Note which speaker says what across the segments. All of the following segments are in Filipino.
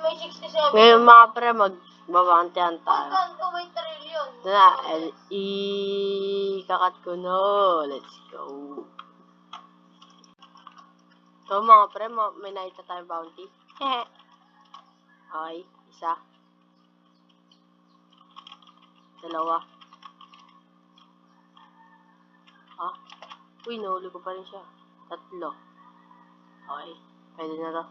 Speaker 1: may 67.
Speaker 2: Ngayon mga pre, magbabantihan tayo.
Speaker 1: Hanggang ko may trillion.
Speaker 2: Na, kakat ko no. Let's go. So mga pre, may nakita tayong bounty. Okay, isa. Dalawa. Ha? Uy, nahuli ko pa rin siya. Tatlo. Okay, pwede na to.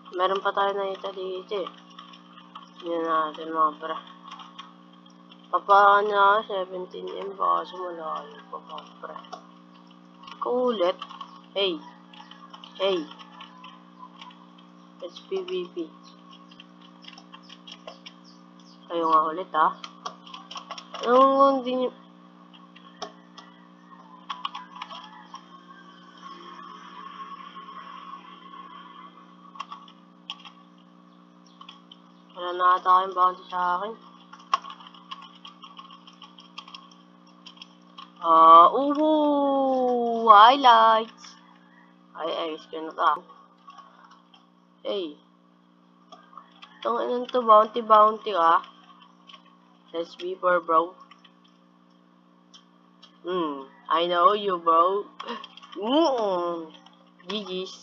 Speaker 2: Meron pa tayo nakita dito eh. Tignan natin mga pre. Papaan na 17M baka sumalayo pa mga pre. Kulit. Hey. Hey. Let's PVP. Kayo nga ulit ha. Anong hindi nyo... Wala na ata kayong bounty sa akin. Highlights. Ay, ayos ko na ta. Hey. Itong anong to, bounty ka. Let's be for bro. I know you bro. GG's.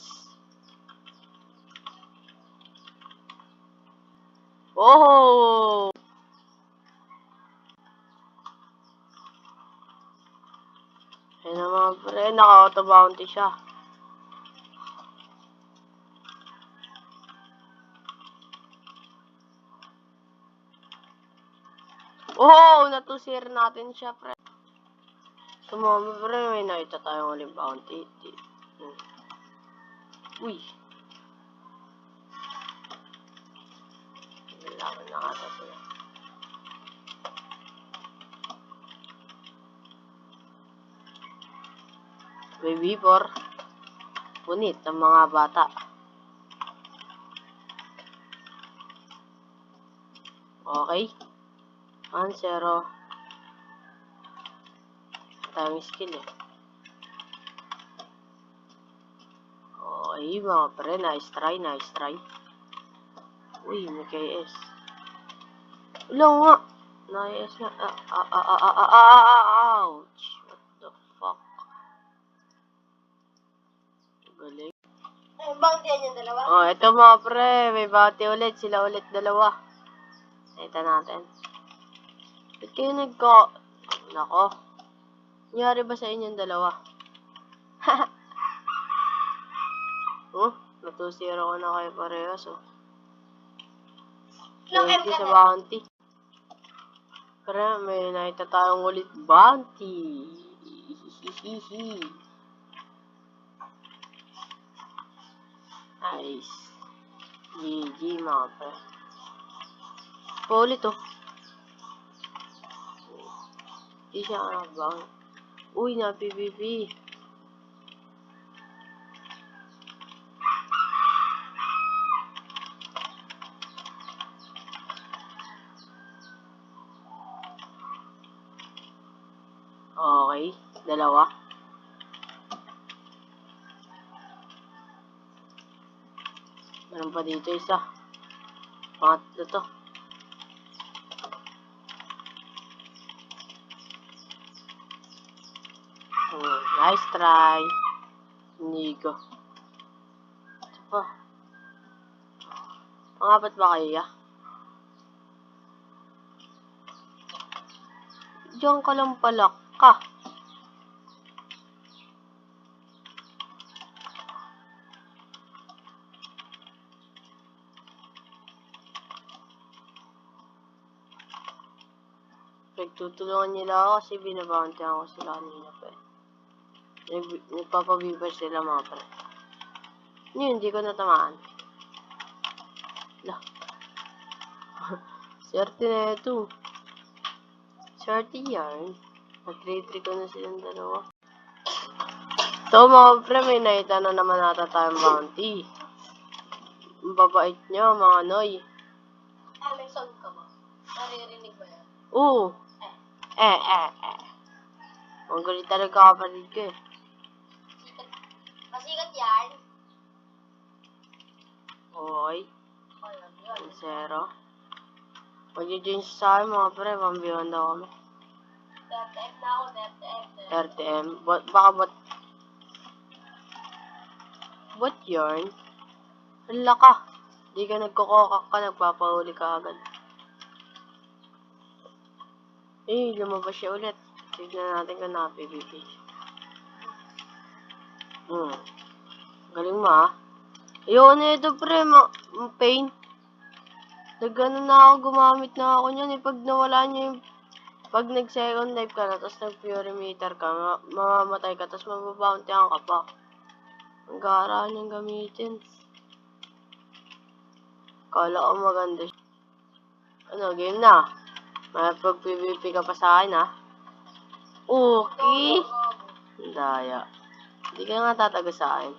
Speaker 2: Oh! Ayun na mga pre, naka-auto bounty siya. Oh! Natusir natin siya pre. So mga pre, may nakita tayong ulit bounty. Uy! Kailangan na ata sila. Baby for punit ang mga bata. Okay. 1-0. Tayong skill eh. Okay mga pre, nice try. Uy, may KS. Wala nga. Nice na. Ouch. What the fuck? Galing.
Speaker 1: Ay, bounty yan yung dalawa?
Speaker 2: Oh, ito mga pre. May bounty ulit. Sila ulit dalawa. Ito natin. Ba't kayo Nako. Nangyari ba sa inyong dalawa? Natusira ko na kayo parehas oh. Thank you sa bounty. Pero may nakita tayong ulit bounty. Hihihihi. Nice. GG mga pre. Paulit oh. Hindi siya bang. Uy, na PVP. Okay, dalawa. Meron pa dito isa. Pangatlo to. Nice try. Nigo. Ito pa. Pangapat ba kayo ya? Diyan ka lang pala ka. Nagtutulungan nila ako kasi binabounty ako sila kanina pa eh. Nagpapabibar sila mga pre. Hindi ko natamaan. Lah. Swerte na ito. Swerte yan. Nag-3-3 ko na silang dalawa. So mga pre, may nakita na naman nata tayong bounty. Ang babait nyo mga noy.
Speaker 1: May sound ka ba? Naririnig ba yan?
Speaker 2: Oo. Ang galit talaga kapatid ko eh.
Speaker 1: Masikat yan.
Speaker 2: Okay.
Speaker 1: Ayan, yan.
Speaker 2: 0. Mag-join sa akin mga pre, 1v1 daw kami.
Speaker 1: 30M na ako, 30M.
Speaker 2: 30M. Baka ba't yarn? Hala ka. Di ka nagkukokak ka, nagpapahuli ka agad. Eh, lumabas siya ulit. Tignan natin kung na-PVP. Galing mo ah. Ayoko na ito pre, pain. Nagano na ako, gumamit na ako niyan eh. Pag nawala niya yung, pag nag-second life ka na, tapos nag-fury meter ka, mamamatay ka, tapos mababountyhan ka pa. Ang gara niyang gamitin. Kala ko maganda siya. Ano, game na. May pag-PVP ka pa sa akin, ha? Okay. Daya. Hindi ka nga tatago sa akin.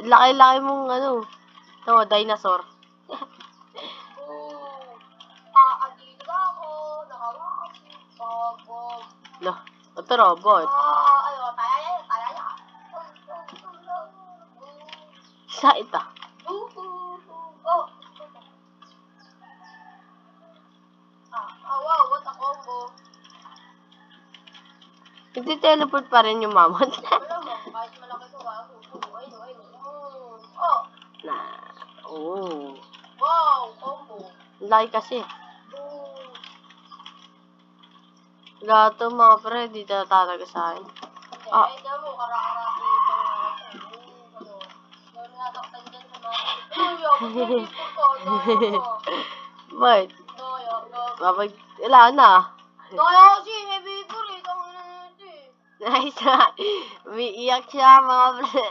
Speaker 2: Laki-laki mong ano. No, dinosaur.
Speaker 1: Andito na ako. Nakawakas. Pagod.
Speaker 2: No, ito robot.
Speaker 1: Ayo, tayo.
Speaker 2: Sa ita.
Speaker 1: Oh. Wow, what a combo.
Speaker 2: Nagti-teleport pa rin yung mamon.
Speaker 1: Wala mo, kahit malaki ko ba? Ay. Oh.
Speaker 2: Oh.
Speaker 1: Wow, combo.
Speaker 2: Laki kasi. Gato mga pre, di na tataga sa akin. Ah.
Speaker 1: Ay, mo, kara-karati ito. Yung nasaktan dyan sa mga...
Speaker 2: Bakit?
Speaker 1: Daya,
Speaker 2: Wala na.
Speaker 1: Daya kasi, may bibur eh. Tama na ito eh.
Speaker 2: Nice na. Umiiyak siya mga pre.